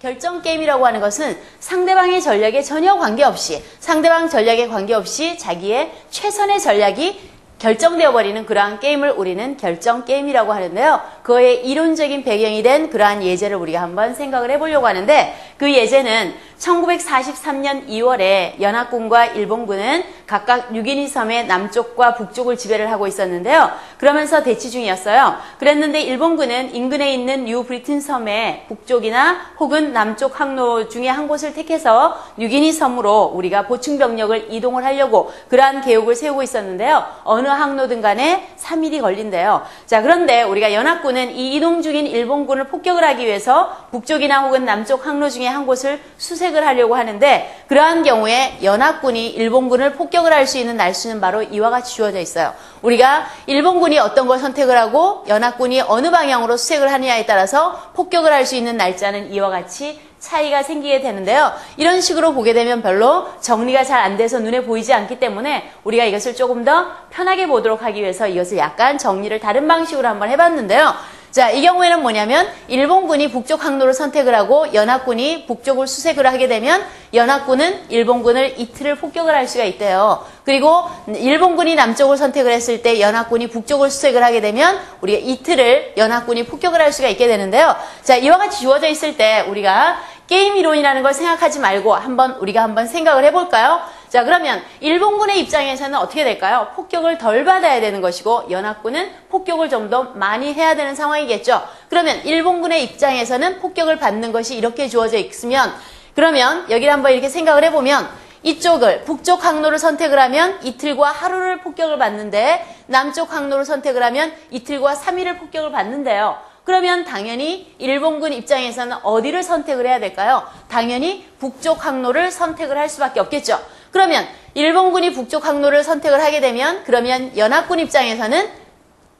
결정 게임이라고 하는 것은 상대방의 전략에 전혀 관계없이, 상대방 전략에 관계없이 자기의 최선의 전략이 결정되어 버리는 그러한 게임을 우리는 결정 게임이라고 하는데요. 그거의 이론적인 배경이 된 그러한 예제를 우리가 한번 생각을 해보려고 하는데, 그 예제는 1943년 2월에 연합군과 일본군은 각각 뉴기니 섬의 남쪽과 북쪽을 지배를 하고 있었는데요. 그러면서 대치 중이었어요. 그랬는데 일본군은 인근에 있는 뉴 브리튼 섬의 북쪽이나 혹은 남쪽 항로 중에 한 곳을 택해서 뉴기니 섬으로 우리가 보충 병력을 이동을 하려고 그러한 계획을 세우고 있었는데요. 어느 항로든 간에 3일이 걸린대요. 자, 그런데 우리가 연합군은 이 이동 중인 일본군을 폭격을 하기 위해서 북쪽이나 혹은 남쪽 항로 중에 한 곳을 수색을 하려고 하는데, 그러한 경우에 연합군이 일본군을 폭격을 할 수 있는 날수는 바로 이와 같이 주어져 있어요. 우리가 일본군이 어떤 걸 선택을 하고 연합군이 어느 방향으로 수색을 하느냐에 따라서 폭격을 할 수 있는 날짜는 이와 같이 차이가 생기게 되는데요. 이런 식으로 보게 되면 별로 정리가 잘 안 돼서 눈에 보이지 않기 때문에 우리가 이것을 조금 더 편하게 보도록 하기 위해서 이것을 약간 정리를 다른 방식으로 한번 해봤는데요. 자, 이 경우에는 뭐냐면 일본군이 북쪽 항로를 선택을 하고 연합군이 북쪽을 수색을 하게 되면 연합군은 일본군을 이틀을 폭격을 할 수가 있대요. 그리고 일본군이 남쪽을 선택을 했을 때 연합군이 북쪽을 수색을 하게 되면 우리가 이틀을 연합군이 폭격을 할 수가 있게 되는데요. 자, 이와 같이 주어져 있을 때 우리가 게임 이론이라는 걸 생각하지 말고 우리가 한번 생각을 해볼까요? 자, 그러면 일본군의 입장에서는 어떻게 될까요? 폭격을 덜 받아야 되는 것이고 연합군은 폭격을 좀 더 많이 해야 되는 상황이겠죠. 그러면 일본군의 입장에서는 폭격을 받는 것이 이렇게 주어져 있으면, 그러면 여기를 한번 이렇게 생각을 해보면 이쪽을 북쪽 항로를 선택을 하면 이틀과 하루를 폭격을 받는데, 남쪽 항로를 선택을 하면 이틀과 3일을 폭격을 받는데요. 그러면 당연히 일본군 입장에서는 어디를 선택을 해야 될까요? 당연히 북쪽 항로를 선택을 할 수밖에 없겠죠. 그러면 일본군이 북쪽 항로를 선택을 하게 되면 그러면 연합군 입장에서는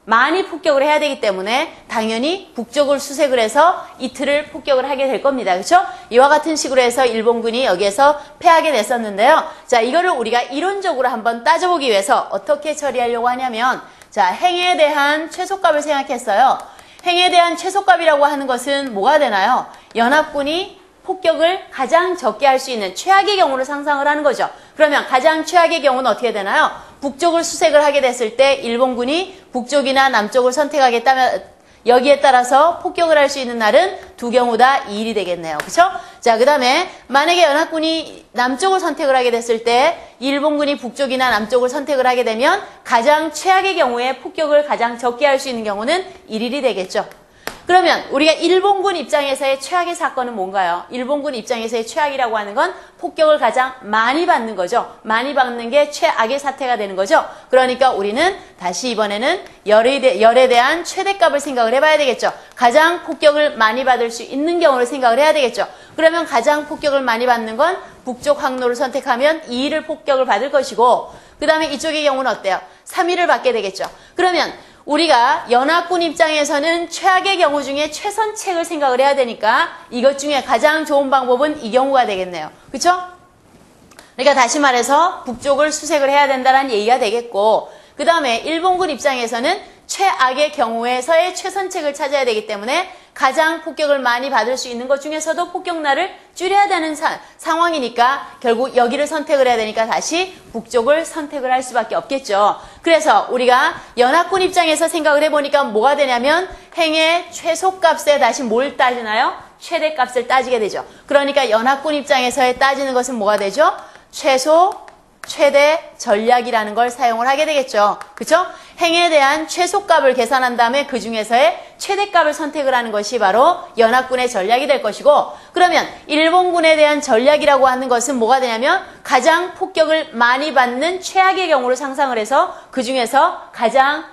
많이 폭격을 해야 되기 때문에 당연히 북쪽을 수색을 해서 이틀을 폭격을 하게 될 겁니다. 그렇죠? 이와 같은 식으로 해서 일본군이 여기에서 패하게 됐었는데요. 자, 이거를 우리가 이론적으로 한번 따져보기 위해서 어떻게 처리하려고 하냐면, 자, 행에 대한 최소값을 생각했어요. 행에 대한 최소값이라고 하는 것은 뭐가 되나요? 연합군이 폭격을 가장 적게 할 수 있는 최악의 경우를 상상을 하는 거죠. 그러면 가장 최악의 경우는 어떻게 되나요? 북쪽을 수색을 하게 됐을 때 일본군이 북쪽이나 남쪽을 선택하겠다면 여기에 따라서 폭격을 할 수 있는 날은 두 경우 다 2일이 되겠네요. 그렇죠? 자, 그 다음에 만약에 연합군이 남쪽을 선택을 하게 됐을 때 일본군이 북쪽이나 남쪽을 선택을 하게 되면 가장 최악의 경우에 폭격을 가장 적게 할 수 있는 경우는 1일이 되겠죠. 그러면 우리가 일본군 입장에서의 최악의 사건은 뭔가요? 일본군 입장에서의 최악이라고 하는 건 폭격을 가장 많이 받는 거죠. 많이 받는 게 최악의 사태가 되는 거죠. 그러니까 우리는 다시 이번에는 열에 대한 최대값을 생각을 해봐야 되겠죠. 가장 폭격을 많이 받을 수 있는 경우를 생각을 해야 되겠죠. 그러면 가장 폭격을 많이 받는 건 북쪽 항로를 선택하면 2일을 폭격을 받을 것이고, 그 다음에 이쪽의 경우는 어때요? 3일을 받게 되겠죠. 그러면 우리가 연합군 입장에서는 최악의 경우 중에 최선책을 생각을 해야 되니까 이것 중에 가장 좋은 방법은 이 경우가 되겠네요. 그렇죠? 그러니까 다시 말해서 북쪽을 수색을 해야 된다는 얘기가 되겠고, 그 다음에 일본군 입장에서는 최악의 경우에서의 최선책을 찾아야 되기 때문에 가장 폭격을 많이 받을 수 있는 것 중에서도 폭격날을 줄여야 되는 상황이니까 결국 여기를 선택을 해야 되니까 다시 북쪽을 선택을 할 수밖에 없겠죠. 그래서 우리가 연합군 입장에서 생각을 해보니까 뭐가 되냐면 행의 최소값에 다시 뭘 따지나요? 최대값을 따지게 되죠. 그러니까 연합군 입장에서의 따지는 것은 뭐가 되죠? 최소, 최대 전략이라는 걸 사용을 하게 되겠죠. 그렇죠? 행에 대한 최소값을 계산한 다음에 그 중에서의 최대값을 선택을 하는 것이 바로 연합군의 전략이 될 것이고, 그러면 일본군에 대한 전략이라고 하는 것은 뭐가 되냐면 가장 폭격을 많이 받는 최악의 경우를 상상을 해서 그 중에서 가장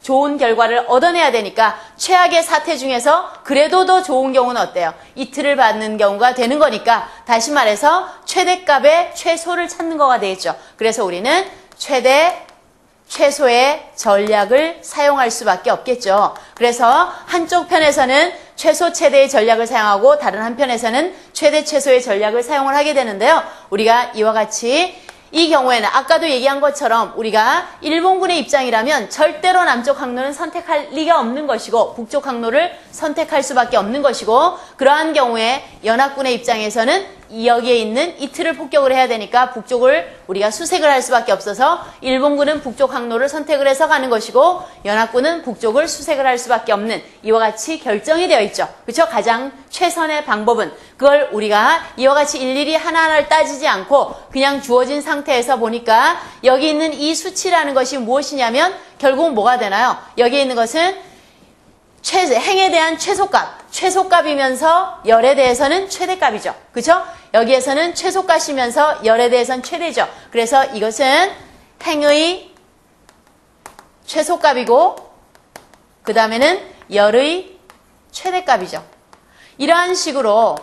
좋은 결과를 얻어내야 되니까 최악의 사태 중에서 그래도 더 좋은 경우는 어때요? 이틀을 받는 경우가 되는 거니까 다시 말해서 최대값의 최소를 찾는 거가 되겠죠. 그래서 우리는 최소의 전략을 사용할 수밖에 없겠죠. 그래서 한쪽 편에서는 최소 최대의 전략을 사용하고 다른 한편에서는 최대 최소의 전략을 사용을 하게 되는데요. 우리가 이와 같이 이 경우에는 아까도 얘기한 것처럼 우리가 일본군의 입장이라면 절대로 남쪽 항로는 선택할 리가 없는 것이고 북쪽 항로를 선택할 수밖에 없는 것이고 그러한 경우에 연합군의 입장에서는 여기에 있는 이틀을 폭격을 해야 되니까 북쪽을 우리가 수색을 할 수밖에 없어서 일본군은 북쪽 항로를 선택을 해서 가는 것이고 연합군은 북쪽을 수색을 할 수밖에 없는 이와 같이 결정이 되어 있죠. 그렇죠? 가장 최선의 방법은 그걸 우리가 이와 같이 일일이 하나하나를 따지지 않고 그냥 주어진 상태에서 보니까 여기 있는 이 수치라는 것이 무엇이냐면 결국은 뭐가 되나요? 여기에 있는 것은 행에 대한 최소값, 최소값이면서 열에 대해서는 최대값이죠. 그죠? 여기에서는 최소값이면서 열에 대해서는 최대죠. 그래서 이것은 행의 최소값이고 그 다음에는 열의 최대값이죠. 이러한 식으로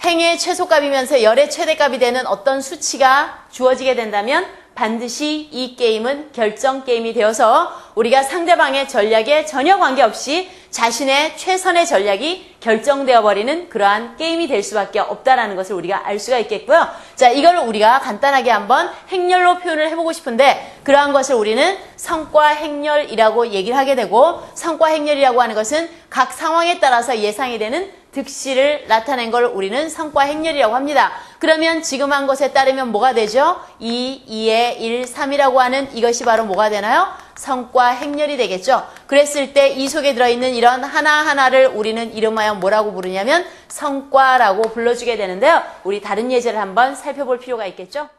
행의 최소값이면서 열의 최대값이 되는 어떤 수치가 주어지게 된다면 반드시 이 게임은 결정 게임이 되어서 우리가 상대방의 전략에 전혀 관계없이 자신의 최선의 전략이 결정되어 버리는 그러한 게임이 될 수밖에 없다라는 것을 우리가 알 수가 있겠고요. 자, 이걸 우리가 간단하게 한번 행렬로 표현을 해보고 싶은데 그러한 것을 우리는 성과 행렬이라고 얘기를 하게 되고 성과 행렬이라고 하는 것은 각 상황에 따라서 예상이 되는 득실을 나타낸 걸 우리는 성과 행렬이라고 합니다. 그러면 지금 한 것에 따르면 뭐가 되죠? 2, 2에 1, 3이라고 하는 이것이 바로 뭐가 되나요? 성과 행렬이 되겠죠. 그랬을 때 이 속에 들어있는 이런 하나하나를 우리는 이름하여 뭐라고 부르냐면 성과라고 불러주게 되는데요. 우리 다른 예제를 한번 살펴볼 필요가 있겠죠.